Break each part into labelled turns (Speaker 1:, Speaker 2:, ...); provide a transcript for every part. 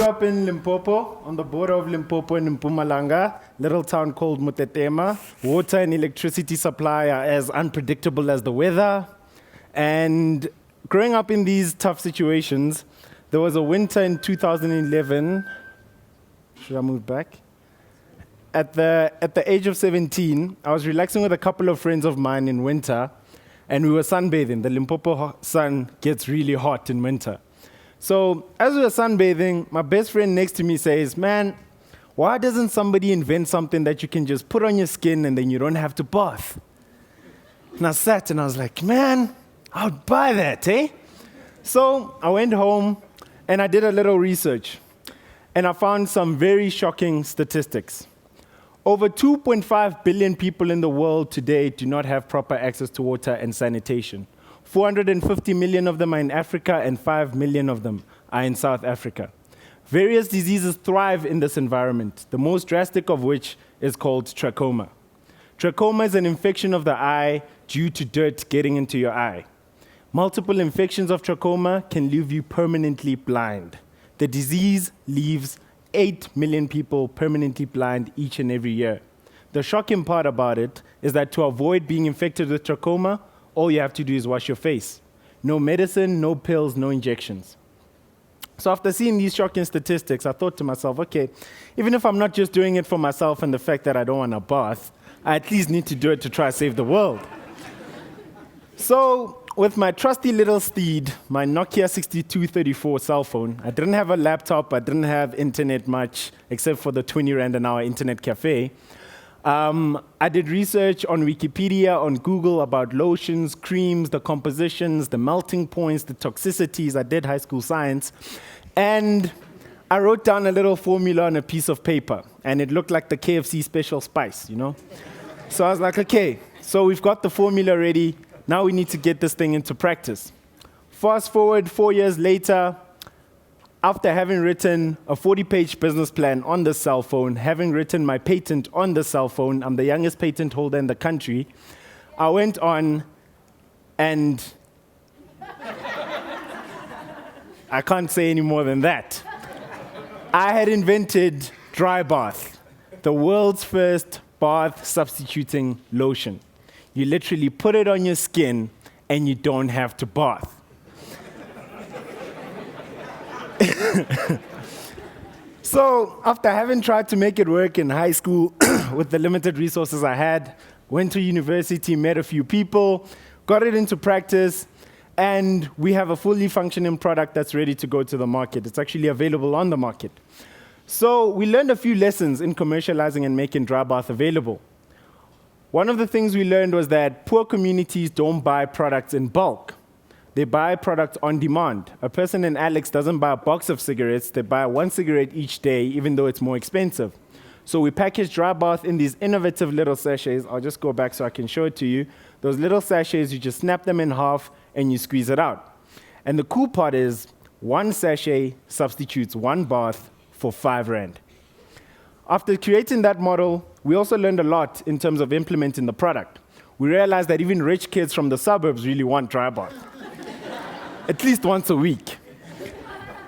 Speaker 1: up in Limpopo, on the border of Limpopo and Mpumalanga, little town called Mutetema. Water and electricity supply are as unpredictable as the weather. And growing up in these tough situations, there was a winter in 2011. Should I move back? At the age of 17, I was relaxing with a couple of friends of mine in winter, and we were sunbathing. The Limpopo sun gets really hot in winter. So as we were sunbathing, my best friend next to me says, "Man, why doesn't somebody invent something that you can just put on your skin and then you don't have to bath?" And I sat and I was like, "Man, I would buy that, eh?" So I went home and I did a little research, and I found some very shocking statistics. Over 2.5 billion people in the world today do not have proper access to water and sanitation. 450 million of them are in Africa, and 5 million of them are in South Africa. Various diseases thrive in this environment, the most drastic of which is called trachoma. Trachoma is an infection of the eye due to dirt getting into your eye. Multiple infections of trachoma can leave you permanently blind. The disease leaves 8 million people permanently blind each and every year. The shocking part about it is that to avoid being infected with trachoma, all you have to do is wash your face. No medicine, no pills, no injections. So after seeing these shocking statistics, I thought to myself, okay, even if I'm not just doing it for myself and the fact that I don't want a bath, I at least need to do it to try to save the world. So with my trusty little steed, my Nokia 6234 cell phone, I didn't have a laptop, I didn't have internet much, except for the 20 Rand an hour internet cafe. I did research on Wikipedia, on Google about lotions, creams, the compositions, the melting points, the toxicities. I did high school science. And I wrote down a little formula on a piece of paper, and it looked like the KFC special spice, you know? So I was like, okay, so we've got the formula ready. Now we need to get this thing into practice. Fast forward 4 years later, after having written a 40-page business plan on the cell phone, having written my patent on the cell phone, I'm the youngest patent holder in the country, I went on and I can't say any more than that. I had invented Dry Bath, the world's first bath substituting lotion. You literally put it on your skin and you don't have to bath. So after having tried to make it work in high school with the limited resources I had, went to university, met a few people, got it into practice, and we have a fully functioning product that's ready to go to the market. It's actually available on the market. So we learned a few lessons in commercializing and making Dry Bath available. One of the things we learned was that poor communities don't buy products in bulk. They buy products on demand. A person in Alex doesn't buy a box of cigarettes, they buy one cigarette each day, even though it's more expensive. So we package Dry Bath in these innovative little sachets. I'll just go back so I can show it to you. Those little sachets, you just snap them in half and you squeeze it out. And the cool part is, one sachet substitutes one bath for 5 Rand. After creating that model, we also learned a lot in terms of implementing the product. We realized that even rich kids from the suburbs really want Dry Bath. At least once a week.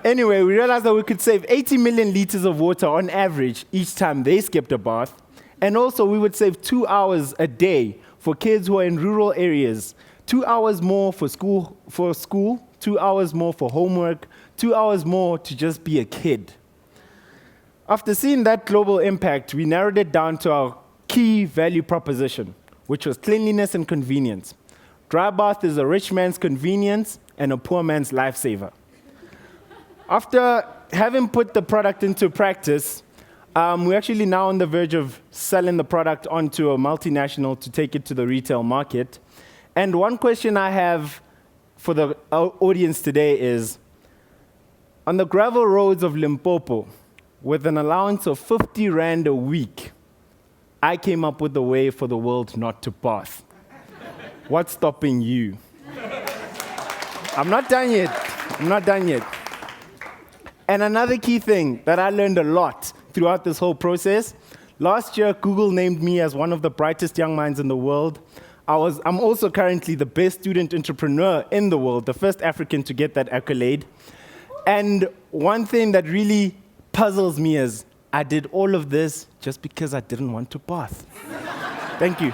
Speaker 1: Anyway, we realized that we could save 80 million liters of water on average each time they skipped a bath. And also, we would save 2 hours a day for kids who are in rural areas. 2 hours more for school, 2 hours more for homework, 2 hours more to just be a kid. After seeing that global impact, we narrowed it down to our key value proposition, which was cleanliness and convenience. Dry Bath is a rich man's convenience and a poor man's lifesaver. After having put the product into practice, we're actually now on the verge of selling the product onto a multinational to take it to the retail market. And one question I have for the audience today is, on the gravel roads of Limpopo, with an allowance of 50 Rand a week, I came up with a way for the world not to bath. What's stopping you? I'm not done yet. And another key thing that I learned a lot throughout this whole process, last year, Google named me as one of the brightest young minds in the world. I'm also currently the best student entrepreneur in the world, the first African to get that accolade. And one thing that really puzzles me is I did all of this just because I didn't want to bath. Thank you.